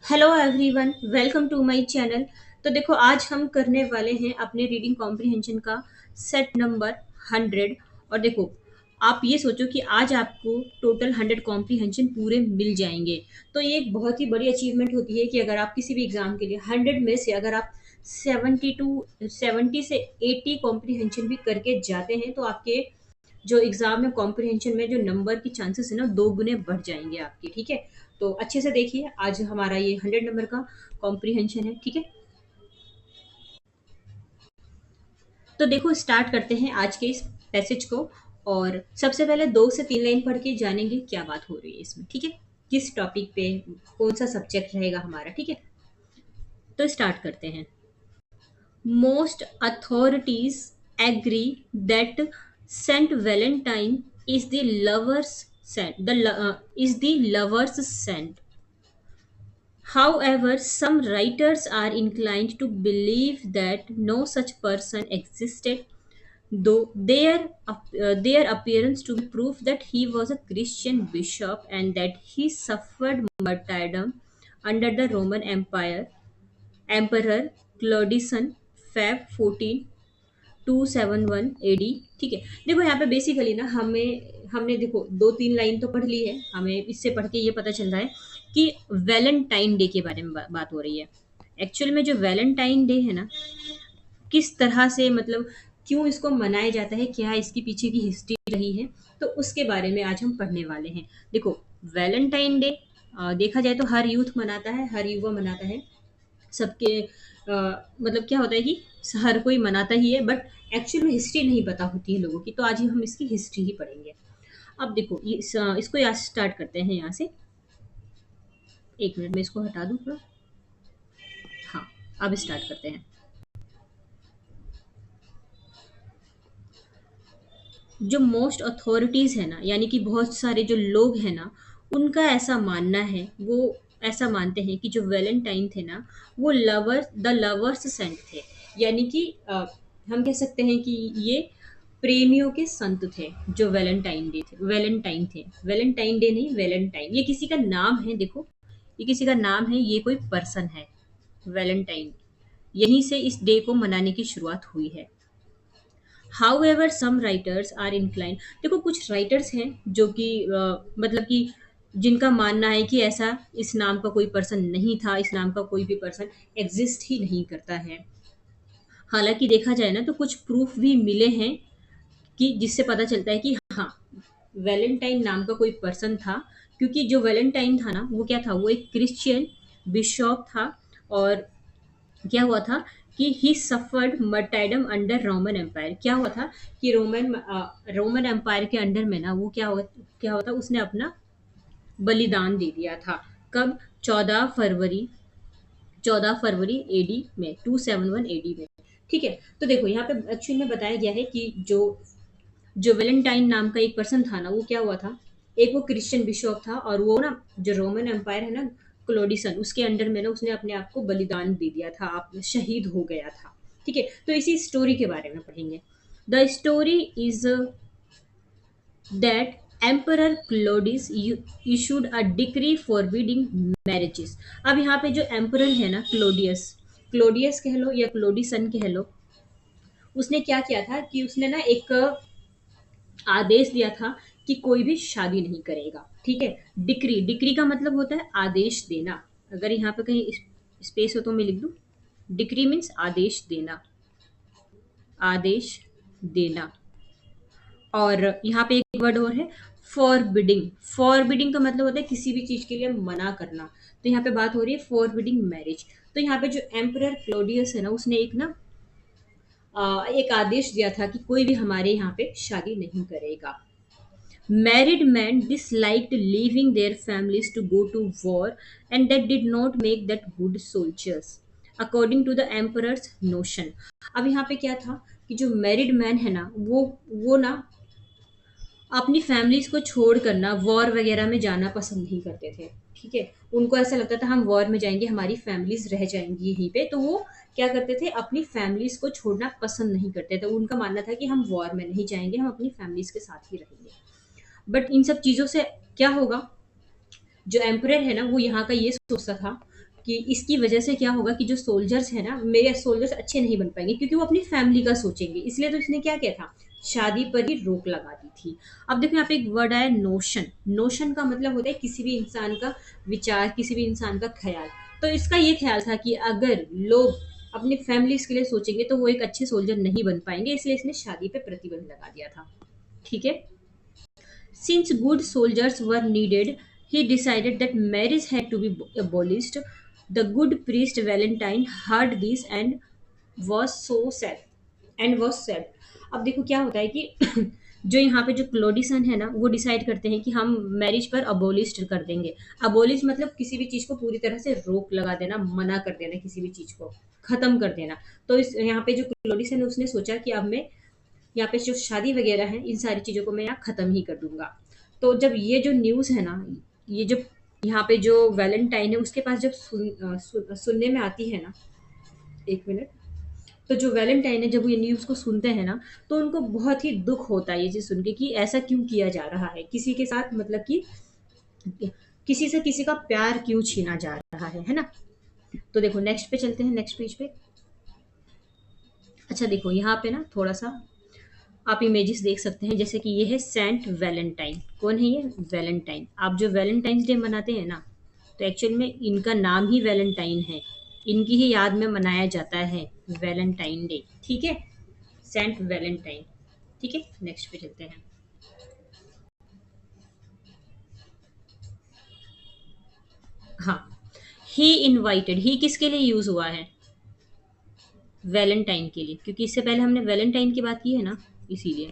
Hello everyone, welcome to my channel. तो देखो, आज हम करने वाले हैं अपने रीडिंग कॉम्प्रिहेंशन का सेट नंबर 100। और देखो, आप ये सोचो कि आज आपको टोटल 100 कॉम्प्रिहेंशन पूरे मिल जाएंगे। तो ये एक बहुत ही बड़ी अचीवमेंट होती है कि अगर आप किसी भी एग्जाम के लिए 100 में से अगर आप 70 से 80 कॉम्प्रिहेंशन भी करके जाते हैं तो आपके जो एग्जाम में कॉम्प्रिहेंशन में जो नंबर की चांसेस है ना, 2 गुने बढ़ जाएंगे आपके। ठीक है, तो अच्छे से देखिए, आज हमारा ये 100 नंबर का कॉम्प्रिहेंशन है। ठीक है, तो देखो, स्टार्ट करते हैं आज के इस पैसेज को। और सबसे पहले 2 से 3 लाइन पढ़ के जानेंगे क्या बात हो रही है इसमें। ठीक है, किस टॉपिक पे कौन सा सब्जेक्ट रहेगा हमारा। ठीक है, तो स्टार्ट करते हैं। Most authorities agree that Saint Valentine is the lover's saint. Is the lover's saint. However, some writers are inclined to believe that no such person existed, though their appearance to be proof that he was a Christian bishop and that he suffered martyrdom under the Roman Empire. Emperor Claudius Feb 14 271 AD। ठीक है, देखो यहाँ पे basically ना हमने देखो 2-3 line तो पढ़ ली है। हमें इससे पढ़ के ये पता चल रहा है कि वैलेंटाइन डे के बारे में बात हो रही है। एक्चुअल में जो वैलेंटाइन डे है ना, किस तरह से मतलब क्यों इसको मनाया जाता है, क्या इसके पीछे की हिस्ट्री रही है, तो उसके बारे में आज हम पढ़ने वाले हैं। देखो, वैलेंटाइन डे देखा जाए तो हर यूथ मनाता है, हर युवा मनाता है। सबके मतलब क्या होता है कि हर कोई मनाता ही है, बट एक्चुअल में हिस्ट्री नहीं पता होती है लोगों की। तो आज हम इसकी हिस्ट्री ही पढ़ेंगे। अब देखो, इसको यहाँ स्टार्ट करते हैं, यहाँ से। एक मिनट में इसको हटा दूँ थोड़ा। हाँ, अब स्टार्ट करते हैं। जो मोस्ट अथॉरिटीज़ है ना, यानी कि बहुत सारे जो लोग हैं ना, उनका ऐसा मानना है, वो ऐसा मानते हैं कि जो वैलेंटाइन थे ना, वो लवर्स सेंट थे। यानी कि हम कह सकते हैं कि ये प्रेमियों के संत थे। जो वैलेंटाइन थे, वैलेंटाइन डे नहीं, वैलेंटाइन ये किसी का नाम है। देखो, ये किसी का नाम है, ये कोई पर्सन है। वैलेंटाइन, यहीं से इस डे को मनाने की शुरुआत हुई है। However some writers are incline, देखो कुछ राइटर्स हैं जो कि मतलब कि जिनका मानना है कि ऐसा इस नाम का कोई पर्सन नहीं था, इस नाम का कोई भी पर्सन एग्जिस्ट ही नहीं करता है। हालांकि देखा जाए ना, तो कुछ प्रूफ भी मिले हैं कि जिससे पता चलता है कि हाँ, वैलेंटाइन नाम का कोई पर्सन था। क्योंकि जो वैलेंटाइन था ना, वो क्या था, वो एक क्रिश्चियन बिशॉप था। और क्या हुआ था कि he suffered martyrdom under Roman empire. क्या हुआ था कि रोमन एम्पायर के अंडर में ना, वो क्या हुआ था, उसने अपना बलिदान दे दिया था। कब? 14 फरवरी एडी में, 271 AD में। ठीक है, तो देखो यहाँ पे एक्चुअली में बताया गया है कि जो जो वेलेंटाइन नाम का एक पर्सन था ना, वो क्या हुआ था, एक वो क्रिश्चियन बिशप था। और वो ना, जो रोमन एम्पायर है ना, क्लोडिसन, उसके अंडर में ना उसने अपने आप को बलिदान दे दिया था, आप शहीद हो गया था। ठीक है, तो इसी स्टोरी के बारे में पढ़ेंगे। The story is that emperor Claudius issued a decree forbidding marriages. अब यहाँ पे जो एम्परर है ना, क्लोडियस कह लो या क्लोडिसन कह लो, उसने क्या किया था कि उसने ना एक आदेश दिया था कि कोई भी शादी नहीं करेगा। ठीक है, डिक्री, डिक्री का मतलब होता है आदेश देना। अगर यहाँ पे कहीं स्पेस हो तो मैं लिख दूं, डिक्री मीन्स आदेश देना, आदेश देना। और यहाँ पे एक वर्ड और है, फॉरबिडिंग। फॉरबिडिंग का मतलब होता है किसी भी चीज के लिए मना करना। तो यहाँ पे बात हो रही है फॉरबिडिंग मैरिज। तो यहाँ पे जो एम्परर क्लोडियस है ना, उसने एक आदेश दिया था कि कोई भी हमारे यहाँ पे शादी नहीं करेगा। Married men disliked leaving their families to go to war, and that did not make that good soldiers, according to the emperor's notion। अब यहाँ पे क्या था कि जो मैरिड मैन है ना, वो ना अपनी फैमिलीज को छोड़ कर ना वॉर वगैरह में जाना पसंद नहीं करते थे। ठीक है, उनको ऐसा लगता था हम वॉर में जाएंगे, हमारी फैमिलीज रह जाएंगी यहीं पे। तो वो क्या करते थे, अपनी फैमिलीज को छोड़ना पसंद नहीं करते थे। उनका मानना था कि हम वॉर में नहीं जाएंगे, हम अपनी फैमिलीज के साथ ही रहेंगे। बट इन सब चीज़ों से क्या होगा, जो एम्परर है ना, वो यहाँ का ये सोचता था कि इसकी वजह से क्या होगा कि जो सोल्जर्स है ना, मेरे सोल्जर्स अच्छे नहीं बन पाएंगे क्योंकि वो अपनी फैमिली का सोचेंगे, इसलिए तो इसने क्या किया था, शादी पर ही रोक लगा दी थी। अब देखो यहाँ पे एक वर्ड आया नोशन। नोशन का मतलब होता है किसी भी इंसान का विचार, किसी भी इंसान का ख्याल। तो इसका ये ख्याल था कि अगर लोग अपनी फैमिलीज के लिए सोचेंगे तो वो एक अच्छे सोल्जर नहीं बन पाएंगे, इसलिए इसने शादी पे प्रतिबंध लगा दिया था। ठीक है। Since good soldiers were needed, he decided that marriage had to be abolished. The good priest Valentine heard this and was so sad. And was said. अब देखो क्या होता है कि जो यहाँ पे जो क्लोडिसन है ना, वो डिसाइड करते हैं कि हम मैरिज पर अबोलिश कर देंगे। अबोलिश मतलब किसी भी चीज को पूरी तरह से रोक लगा देना, मना कर देना, किसी भी चीज को खत्म कर देना। तो इस यहाँ पे जो क्लोडिसन है उसने सोचा कि अब मैं यहाँ पे जो शादी वगैरह है इन सारी चीज़ों को मैं यहाँ ख़त्म ही कर दूंगा। तो जब ये जो न्यूज़ है ना, ये जो यहाँ पे जो वैलेंटाइन है उसके पास जब सुनने में आती है ना, एक मिनट। तो जो वैलेंटाइन है जब वो ये न्यूज़ को सुनते हैं ना, तो उनको बहुत ही दुख होता है ये चीज़ सुन के कि ऐसा क्यों किया जा रहा है किसी के साथ, मतलब कि किसी से किसी का प्यार क्यों छीना जा रहा है ना। तो देखो नेक्स्ट पे चलते हैं, नेक्स्ट पेज पे। अच्छा देखो यहाँ पे ना थोड़ा सा आप इमेजेस देख सकते हैं, जैसे कि ये है सेंट वैलेंटाइन। कौन है ये, वैलेंटाइन। आप जो वैलेंटाइंस डे मनाते हैं ना, तो एक्चुअल में इनका नाम ही वैलेंटाइन है, इनकी ही याद में मनाया जाता है वैलेंटाइन डे। ठीक है, सेंट वैलेंटाइन। ठीक है, नेक्स्ट पे चलते हैं। हाँ, ही इनवाइटेड, ही किसके लिए यूज हुआ है, वैलेंटाइन के लिए, क्योंकि इससे पहले हमने वैलेंटाइन की बात की है ना, इसीलिए।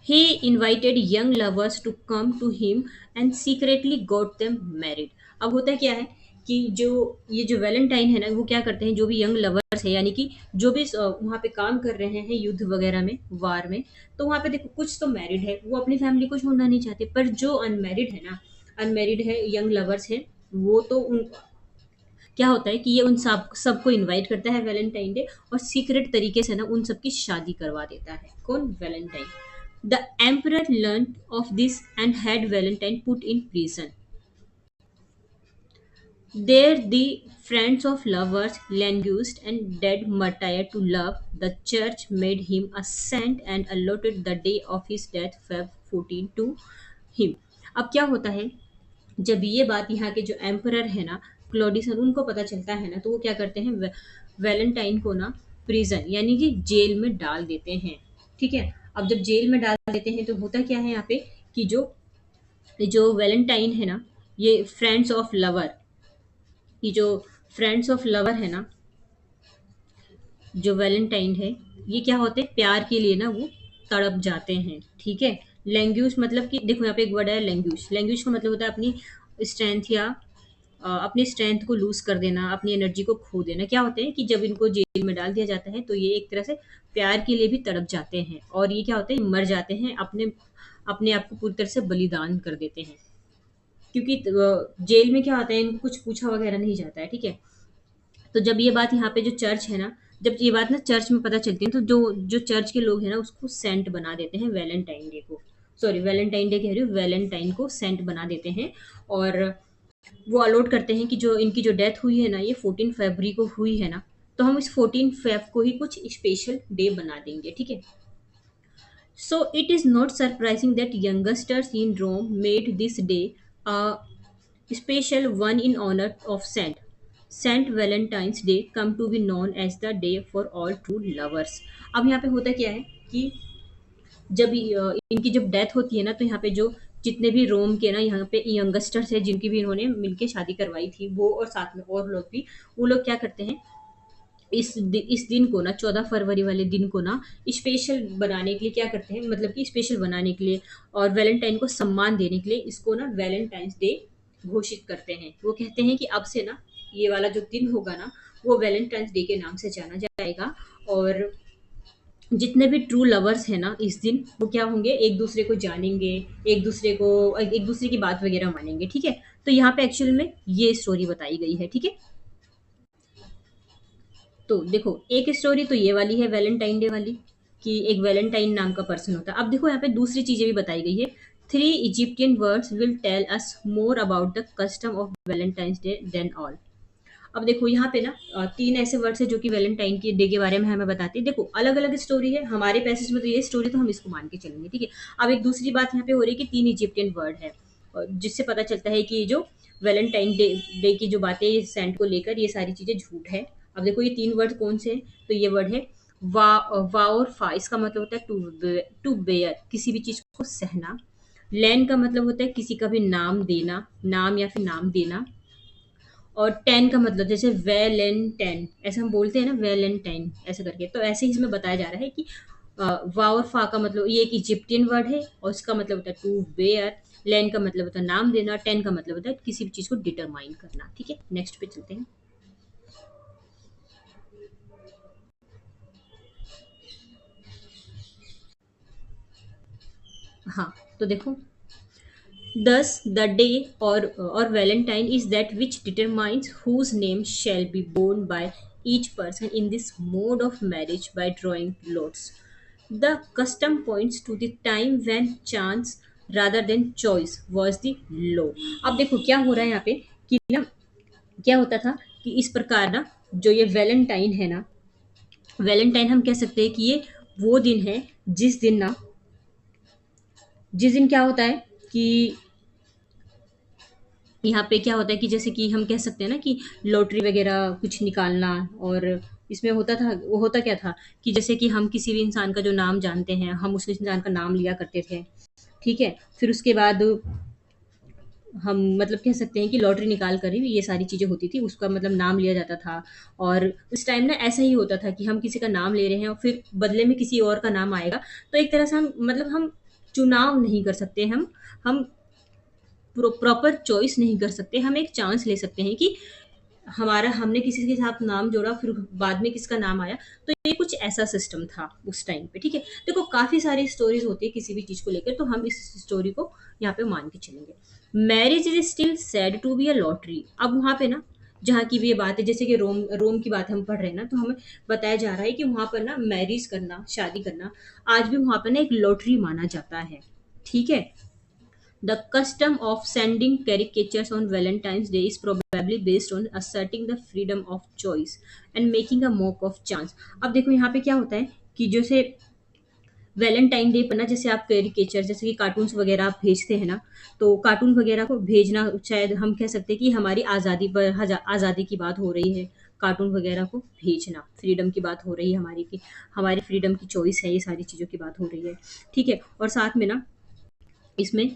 He invited young lovers to come to him and secretly got them married. अब होता क्या है कि जो ये जो वैलेंटाइन है ना, वो क्या करते हैं, जो भी यंग लवर्स है, यानी कि जो भी वहाँ पे काम कर रहे हैं युद्ध वगैरह में, वार में, तो वहाँ पे देखो कुछ तो मैरिड है, वो अपनी फैमिली को छोड़ना नहीं चाहते, पर जो अनमैरिड है ना, अनमैरिड है, यंग लवर्स है, वो तो उन क्या होता है कि ये उन सबको इनवाइट करता है वैलेंटाइन डे, और सीक्रेट तरीके से ना उन सबकी शादी करवा देता है। कौन, Valentine. The emperor learn of this and had Valentine put in prison. There the friends of lovers languished and dead martyr to love. The church made him a saint and allotted the day of his death Feb 14 to him. अब क्या होता है, जब ये बात यहाँ के जो एम्परर है ना, क्लोडिसन, उनको पता चलता है ना, तो वो क्या करते हैं, वैलेंटाइन को ना प्रिजन यानी कि जेल में डाल देते हैं। ठीक है। अब जब जेल में डाल देते हैं तो होता क्या है यहाँ पे कि जो जो वैलेंटाइन है ना, ये फ्रेंड्स ऑफ लवर, ये जो फ्रेंड्स ऑफ लवर है ना, जो वैलेंटाइन है, ये क्या होते हैं, प्यार के लिए ना वो तड़प जाते हैं। ठीक है। लैंग्यूज मतलब कि देखो यहाँ पे एक वर्ड है लैंग्यूज। लैंग्यूज का मतलब होता है अपनी स्ट्रेंथ या अपनी स्ट्रेंथ को लूज कर देना, अपनी एनर्जी को खो देना। क्या होते हैं कि जब इनको जेल में डाल दिया जाता है तो ये एक तरह से प्यार के लिए भी तड़प जाते हैं, और ये क्या होते हैं, मर जाते हैं, अपने अपने आप को पूरी तरह से बलिदान कर देते हैं। क्योंकि जेल में क्या होता है, इनको कुछ पूछा वगैरह नहीं जाता है। ठीक है। तो जब ये बात यहाँ पे जो चर्च है ना, जब ये बात ना चर्च में पता चलती है, तो जो जो चर्च के लोग हैं ना उसको सेंट बना देते हैं वैलेंटाइन डे को। सॉरी, वैलेंटाइन डे कह रही हूँ, वैलेंटाइन को सेंट बना देते हैं। और वो अलॉट करते हैं कि जो इनकी जो डेथ हुई है ना, ये 14 फरवरी को हुई है ना, तो हम इस 14 फेब को ही कुछ स्पेशल डे बना देंगे। ठीक है। So it is not surprising that youngsters in Rome made this day a special one in honor of Saint. Saint Valentine's Day come to be known as the day for all true lovers. अब यहाँ पे होता क्या है कि जब इनकी जब डेथ होती है ना, तो यहाँ पे जो जितने भी रोम के ना यहाँ पे यंगस्टर्स है, जिनकी भी इन्होंने मिलके शादी करवाई थी, वो और साथ में और लोग भी, वो लोग क्या करते हैं, इस दिन को ना, 14 फरवरी वाले दिन को ना स्पेशल बनाने के लिए क्या करते हैं, मतलब कि स्पेशल बनाने के लिए और वैलेंटाइन को सम्मान देने के लिए इसको ना वैलेंटाइंस डे घोषित करते हैं। वो कहते हैं कि अब से ना ये वाला जो दिन होगा ना, वो वैलेंटाइंस डे के नाम से जाना जाएगा। और जितने भी ट्रू लवर्स हैं ना इस दिन, वो क्या होंगे, एक दूसरे को जानेंगे, एक दूसरे की बात वगैरह मानेंगे। ठीक है। तो यहाँ पे एक्चुअल में ये स्टोरी बताई गई है। ठीक है। तो देखो एक स्टोरी तो ये वाली है वैलेंटाइन डे वाली, कि एक वैलेंटाइन नाम का पर्सन होता है। अब देखो यहाँ पे दूसरी चीजें भी बताई गई है Three Egyptian words will tell us more about the custom of Valentine's Day than all. अब देखो यहाँ पे ना तीन ऐसे वर्ड्स है जो कि वैलेंटाइन के डे के बारे में हमें बताते हैं। देखो अलग अलग स्टोरी है, हमारे पैसेज में तो ये स्टोरी, तो हम इसको मान के चलेंगे, ठीक है। अब एक दूसरी बात यहाँ पे हो रही है कि तीन इजिप्टियन वर्ड है, और जिससे पता चलता है कि ये जो वैलेंटाइन डे डे की जो बातें ये सेंट को लेकर, ये सारी चीजें झूठ है। अब देखो ये तीन वर्ड कौन से हैं, तो ये वर्ड है वा, वा और फा। इसका मतलब होता है टू बेयर, किसी भी चीज को सहना। लैन का मतलब होता है किसी का भी नाम देना, नाम या फिर नाम देना। और टेन का मतलब जैसे वेलेंटाइन, ऐसे हम बोलते हैं ना वेलेंटाइन ऐसे करके, तो ऐसे ही इसमें बताया जा रहा है कि वा और फा का मतलब ये एक इजिप्टियन वर्ड है, और इसका मतलब होता है टू बेयर। लेन का मतलब होता है नाम देना, टेन का मतलब होता है किसी भी चीज को डिटरमाइन करना, ठीक है। नेक्स्ट पे चलते हैं। हाँ, तो देखो, thus the day or Valentine is that which determines whose name shall be borne by each person in this mode of marriage by drawing lots. The custom points to the time when chance rather than choice was the law. अब देखो क्या हो रहा है यहाँ पे कि ना, क्या होता था कि इस प्रकार ना, जो ये वैलेंटाइन है ना, वैलेंटाइन हम कह सकते हैं कि ये वो दिन है जिस दिन क्या होता है कि यहाँ पे क्या होता है कि जैसे कि हम कह सकते हैं ना कि लॉटरी वगैरह कुछ निकालना। और इसमें होता था, वो होता क्या था कि जैसे कि हम किसी भी इंसान का जो नाम जानते हैं, हम उस इंसान का नाम लिया करते थे, ठीक है। फिर उसके बाद हम मतलब कह सकते हैं कि लॉटरी निकाल कर ही ये सारी चीज़ें होती थी, उसका मतलब नाम लिया जाता था। और उस टाइम ना ऐसा ही होता था कि हम किसी का नाम ले रहे हैं और फिर बदले में किसी और का नाम आएगा, तो एक तरह से हम मतलब हम चुनाव नहीं कर सकते, हम प्रॉपर चॉइस नहीं कर सकते। हम एक चांस ले सकते हैं कि हमारा हमने किसी के साथ नाम जोड़ा, फिर बाद में किसका नाम आया। तो ये कुछ ऐसा सिस्टम था उस टाइम पे, ठीक है। देखो काफी सारी स्टोरीज होती है किसी भी चीज को लेकर, तो हम इस स्टोरी को यहाँ पे मान के चलेंगे। Marriage is still said to be a lottery. अब वहां पे ना, जहाँ की भी ये बात है, जैसे कि रोम रोम की बात हम पढ़ रहे हैं ना, तो हमें बताया जा रहा है कि वहां पर ना मैरिज करना, शादी करना, आज भी वहां पर ना एक लॉटरी माना जाता है, ठीक है। The custom of sending caricatures on Valentine's Day is probably based on asserting the freedom of choice and making a mock of chance. अब देखो यहाँ पे क्या होता है कि जैसे वैलेंटाइन डे पर ना, जैसे आप कैरिकेचर जैसे कि कार्टून्स वगैरह आप भेजते हैं ना, तो कार्टून वगैरह को भेजना शायद हम कह सकते हैं कि हमारी आज़ादी पर आज़ादी की बात हो रही है। कार्टून वगैरह को भेजना, फ्रीडम की बात हो रही है हमारी, की हमारी फ्रीडम की चॉइस है, ये सारी चीज़ों की बात हो रही है, ठीक है। और साथ में ना इसमें,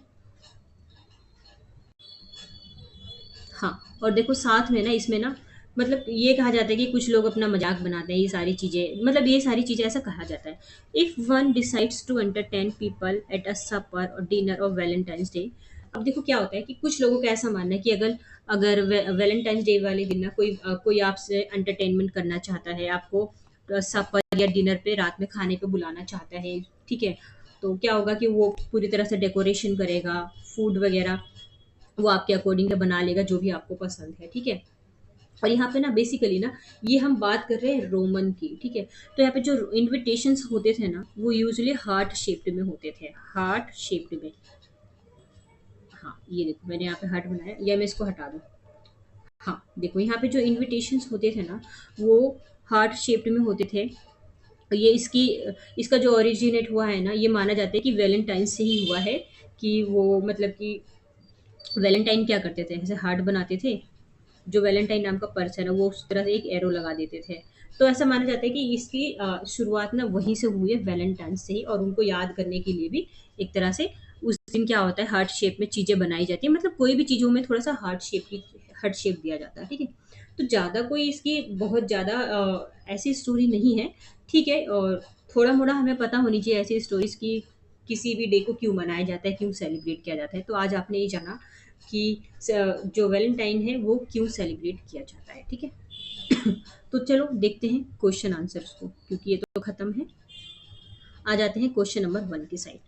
हाँ, और देखो साथ में ना इसमें ना, मतलब ये कहा जाता है कि कुछ लोग अपना मजाक बनाते हैं, ये सारी चीजें, मतलब ये सारी चीजें ऐसा कहा जाता है। If one decides to entertain people at a supper or dinner of Valentine's day. अब देखो क्या होता है कि कुछ लोगों का ऐसा मानना है कि अगर अगर वैलेंटाइंस डे वाले दिन ना कोई आपसे एंटरटेनमेंट करना चाहता है, आपको सपर या डिनर पे रात में खाने पे बुलाना चाहता है, ठीक है। तो क्या होगा कि वो पूरी तरह से डेकोरेशन करेगा, फूड वगैरह वो आपके अकॉर्डिंग का बना लेगा जो भी आपको पसंद है, ठीक है। और यहाँ पे ना बेसिकली ना, ये हम बात कर रहे हैं रोमन की, ठीक है। तो यहाँ पे जो इनविटेशंस होते थे ना, वो यूजुअली हार्ट शेप्ड में होते थे, हार्ट शेप्ड में। हाँ, ये देखो मैंने यहाँ पे हार्ट बनाया, या मैं इसको हटा दूँ। हाँ, देखो यहाँ पे जो इनविटेशंस होते थे ना, वो हार्ट शेप्ड में होते थे। ये इसका जो ओरिजिनेट हुआ है ना, ये माना जाता है कि वैलेंटाइन से ही हुआ है। कि वो मतलब कि वैलेंटाइन क्या करते थे, ऐसे हार्ट बनाते थे, जो वैलेंटाइन नाम का पर्सन है वो उस तरह से एक एरो लगा देते थे। तो ऐसा माना जाता है कि इसकी शुरुआत ना वहीं से हुई है, वैलेंटाइन से ही। और उनको याद करने के लिए भी एक तरह से उस दिन क्या होता है, हार्ट शेप में चीज़ें बनाई जाती है, मतलब कोई भी चीज़ों में थोड़ा सा हार्ट शेप दिया जाता है, ठीक है। तो ज़्यादा कोई इसकी बहुत ज़्यादा ऐसी स्टोरी नहीं है, ठीक है। और थोड़ा मोड़ा हमें पता होनी चाहिए ऐसी स्टोरीज की, किसी भी डे को क्यों मनाया जाता है, क्यों सेलिब्रेट किया जाता है। तो आज आपने ये जाना कि जो वैलेंटाइन है वो क्यों सेलिब्रेट किया जाता है, ठीक है। तो चलो देखते हैं क्वेश्चन आंसर्स को, क्योंकि ये तो खत्म है। आ जाते हैं क्वेश्चन नंबर 1 की साइड।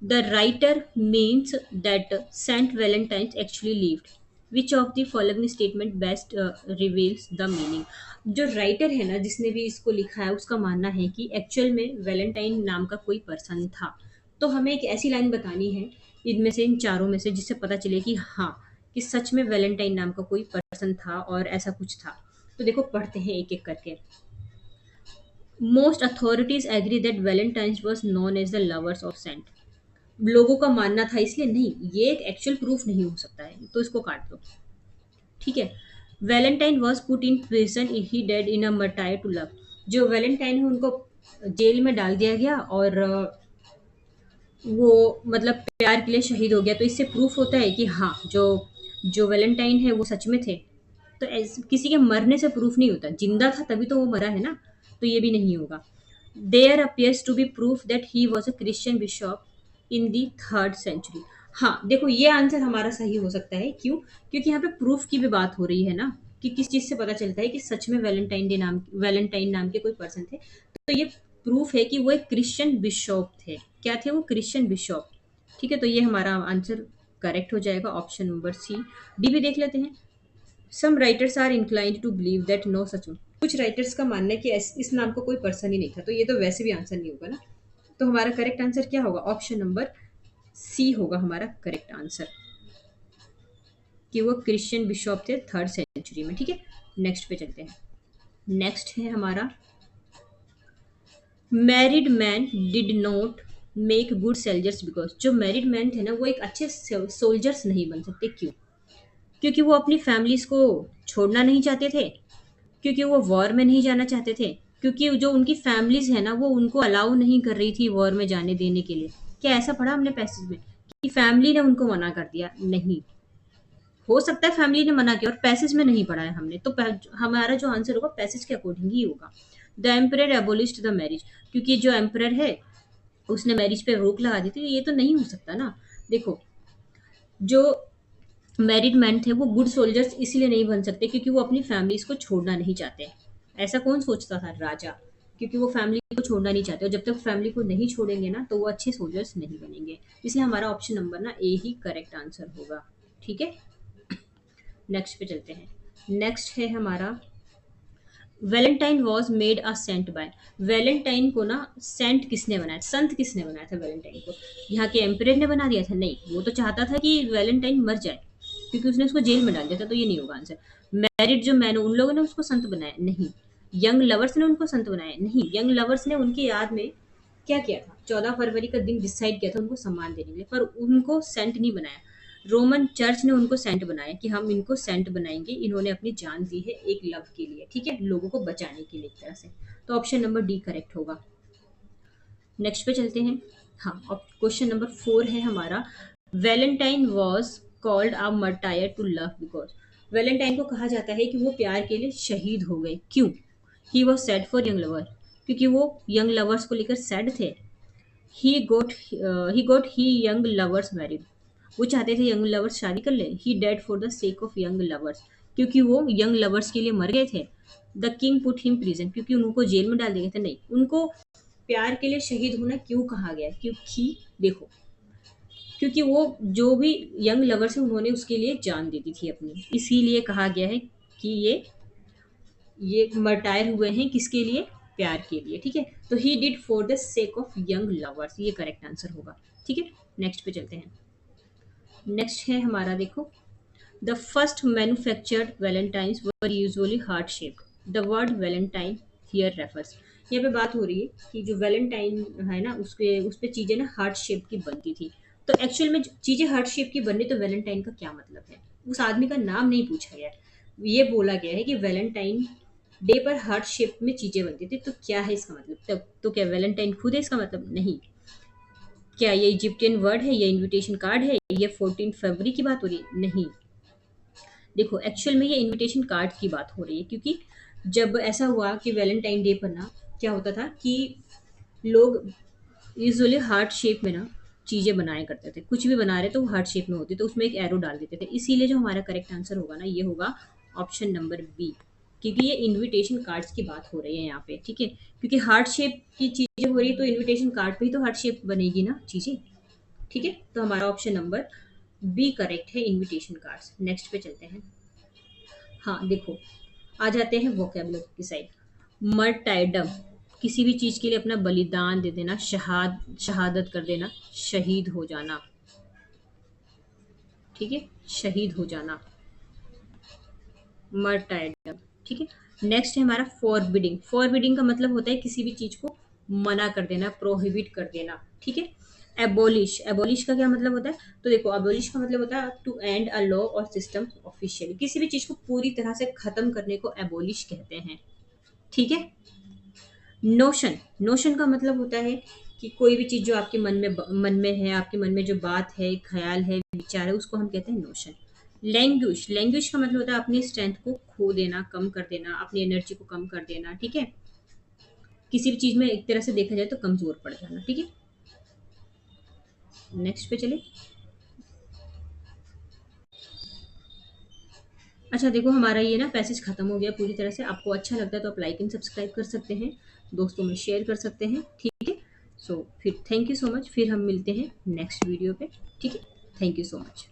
The writer means that saint Valentine actually lived, which of the following statement best reveals the meaning. जो राइटर है ना, जिसने भी इसको लिखा है, उसका मानना है कि एक्चुअल में वैलेंटाइन नाम का कोई पर्सन था। तो हमें एक ऐसी लाइन बतानी है इनमें से, इन चारों में से, जिससे पता चले कि हाँ, कि सच में वैलेंटाइन नाम का कोई पर्सन था और ऐसा कुछ था। तो देखो पढ़ते हैं एक एक करके। Most authorities agree that Valentines was known as the lovers of saint. लोगों का मानना था इसलिए नहीं, ये एक एक्चुअल प्रूफ नहीं हो सकता है, तो इसको काट दो। ठीक है। Valentine was put in prison, he died in a martyr to love. जो वैलेंटाइन है उनको जेल में डाल दिया गया और वो मतलब प्यार के लिए शहीद हो गया। तो इससे प्रूफ होता है कि हाँ, जो जो वैलेंटाइन है वो सच में थे। तो किसी के मरने से प्रूफ नहीं होता, जिंदा था तभी तो वो मरा है ना। तो ये भी नहीं होगा। There appears to be proof that he was a Christian bishop in the 3rd century। हाँ देखो, ये आंसर हमारा सही हो सकता है। क्यों? क्योंकि यहाँ पे प्रूफ की भी बात हो रही है ना, कि किस चीज से पता चलता है कि सच में वैलेंटाइन नाम के कोई पर्सन थे। तो ये प्रूफ है कि वो एक क्रिश्चियन बिशप थे। क्या थे वो? Christian bishop. ठीक है, तो ये हमारा आंसर करेक्ट हो जाएगा, ऑप्शन नंबर सी। डी भी देख लेते हैं। Some writers are inclined to believe that no such. कुछ राइटर्स का मानना है कि इस नाम का कोई पर्सन ही नहीं था। तो ये तो वैसे भी आंसर नहीं होगा ना। तो हमारा करेक्ट आंसर क्या होगा? ऑप्शन नंबर सी होगा हमारा करेक्ट आंसर, कि वो क्रिश्चियन बिशप थे 3rd century में। ठीक है, नेक्स्ट पे चलते हैं। नेक्स्ट है हमारा, married man did not make good soldiers because. जो मैरिड मैन थे ना, वो एक अच्छे सोल्जर्स नहीं बन सकते। क्यों? क्योंकि वो अपनी फैमिलीज को छोड़ना नहीं चाहते थे, क्योंकि वो वॉर में नहीं जाना चाहते थे, क्योंकि जो उनकी फैमिलीज है ना वो उनको अलाउ नहीं कर रही थी वॉर में जाने देने के लिए। क्या ऐसा पढ़ा हमने पैसेज में कि फैमिली ने उनको मना कर दिया? नहीं। हो सकता है फैमिली ने मना किया और पैसेज में नहीं पढ़ा है हमने, तो हमारा जो आंसर होगा पैसेज के अकॉर्डिंग ही होगा। The emperor एबोलिश्ड the marriage. क्योंकि जो एम्परर है उसने मैरिज पे रोक लगा दी थी। ये तो नहीं हो सकता ना। देखो, जो मैरिड मैन थे वो गुड सोल्जर्स इसलिए नहीं बन सकते क्योंकि वो अपनी फैमिलीज को छोड़ना नहीं चाहते। ऐसा कौन सोचता था? राजा। क्योंकि वो फैमिली को छोड़ना नहीं चाहते, और जब तक फैमिली को नहीं छोड़ेंगे ना तो वो अच्छे सोल्जर्स नहीं बनेंगे। इसलिए हमारा ऑप्शन नंबर ना ए ही करेक्ट आंसर होगा। ठीक है, नेक्स्ट पे चलते हैं। नेक्स्ट है हमारा, Valentine was made a sent by. Valentine को ना सेंट किसने बनाया? संत किसने बनाया था वैलेंटाइन को? यहाँ के एम्परर ने बना दिया था? नहीं, वो तो चाहता था कि वैलेंटाइन मर जाए, क्योंकि उसने उसको जेल में डाल दिया था। तो ये नहीं होगा आंसर। मैरिड जो मैन, उन लोगों ने उसको संत बनाया? नहीं। यंग लवर्स ने उनको संत बनाया? नहीं। यंग लवर्स ने उनकी याद में क्या किया था? 14 फरवरी का दिन डिसाइड किया था उनको सम्मान देने के लिए, पर उनको सेंट नहीं बनाया। रोमन चर्च ने उनको सेंट बनाया कि हम इनको सेंट बनाएंगे, इन्होंने अपनी जान दी है एक लव के लिए। ठीक है, लोगों को बचाने के लिए एक तरह से। तो ऑप्शन नंबर डी करेक्ट होगा। नेक्स्ट पे चलते हैं। हाँ, क्वेश्चन नंबर 4 है हमारा, Valentine was called a martyr to love because. Valentine को कहा जाता है कि वो प्यार के लिए शहीद हो गए। क्यों? He was sad for young lover. क्योंकि वो यंग लवर्स को लेकर सैड थे। He young lovers married. वो चाहते थे यंग लवर्स शादी कर ले। He died for the sake of young lovers. क्योंकि वो यंग लवर्स के लिए मर गए थे। The king put him prison. क्योंकि उनको जेल में डाल दिए थे। नहीं, उनको प्यार के लिए शहीद होना क्यों कहा गया? क्योंकि देखो, क्योंकि वो जो भी यंग लवर्स है उन्होंने उसके लिए जान दे दी थी अपनी, इसीलिए कहा गया है कि ये मर्टायर हुए हैं किसके लिए? प्यार के लिए। ठीक है, तो he did for the sake of young lovers, ये करेक्ट आंसर होगा। ठीक है, नेक्स्ट पे चलते हैं। नेक्स्ट है हमारा, देखो, the first manufactured Valentine's were usually heart shaped. The word Valentine here refers. यहाँ पे बात हो रही है कि जो वैलेंटाइन है ना, उसके उस पे चीजें ना हार्ट शेप की बनती थी। तो एक्चुअल में चीजें हार्ट शेप की बननी, तो वैलेंटाइन का क्या मतलब है? उस आदमी का नाम नहीं पूछा गया। ये बोला गया है कि वैलेंटाइन डे पर हार्ट शेप में चीजें बनती थी। तो क्या है इसका मतलब? तो क्या वैलेंटाइन खुद है इसका मतलब? नहीं। क्या ये इजिप्टियन वर्ड है? ये इनविटेशन कार्ड है? ये 14 फरवरी की बात हो रही है? नहीं। देखो, एक्चुअल में ये इनविटेशन कार्ड की बात हो रही है, क्योंकि जब ऐसा हुआ कि वैलेंटाइन डे पर ना क्या होता था कि लोग यूजुअली हार्ट शेप में ना चीजें बनाया करते थे। कुछ भी बना रहे तो वो हार्ट शेप में होती, तो उसमें एक एरो डाल देते थे। इसीलिए जो हमारा करेक्ट आंसर होगा ना, ये होगा ऑप्शन नंबर बी। क्योंकि ये इनविटेशन कार्ड्स की बात हो रही है यहाँ पे। ठीक है, क्योंकि हार्ट शेप की चीजें हो रही है, तो इनविटेशन कार्ड पे ही तो हार्ट शेप बनेगी ना चीजें। ठीक है, तो हमारा ऑप्शन नंबर बी करेक्ट है, इनविटेशन कार्ड्स। नेक्स्ट पे चलते हैं। हाँ देखो, आ जाते हैं वोकेबुलरी की साइड। मर्टायरडम किसी भी चीज़ के लिए अपना बलिदान दे देना, शहादत कर देना, शहीद हो जाना। ठीक है, शहीद हो जाना, मर्टायरडम। ठीक है। नेक्स्ट है हमारा फॉरबिडिंग। फॉरबिडिंग का मतलब होता है किसी भी चीज को मना कर देना, प्रोहिबिट कर देना। ठीक है। एबोलिश, एबोलिश का क्या मतलब होता है? तो देखो, एबोलिश का मतलब होता है टू एंड अ लॉ और सिस्टम ऑफिशियली। किसी भी चीज को पूरी तरह से खत्म करने को एबोलिश कहते हैं। ठीक है। नोशन, नोशन का मतलब होता है कि कोई भी चीज जो आपके मन में है, आपके मन में जो बात है, ख्याल है, विचार है, उसको हम कहते हैं नोशन। लैंग्वेज, लैंग्वेज का मतलब होता है अपनी स्ट्रेंथ को खो देना, कम कर देना, अपनी एनर्जी को कम कर देना। ठीक है। किसी भी चीज में एक तरह से देखा जाए तो कमजोर पड़ जाना। ठीक है। नेक्स्ट पे चले। अच्छा देखो, हमारा ये ना पैसेज खत्म हो गया पूरी तरह से। आपको अच्छा लगता है तो आप लाइक एंड सब्सक्राइब कर सकते हैं, दोस्तों में शेयर कर सकते हैं। ठीक है। सो फिर थैंक यू सो मच, फिर हम मिलते हैं नेक्स्ट वीडियो पे। ठीक है। Thank you so much.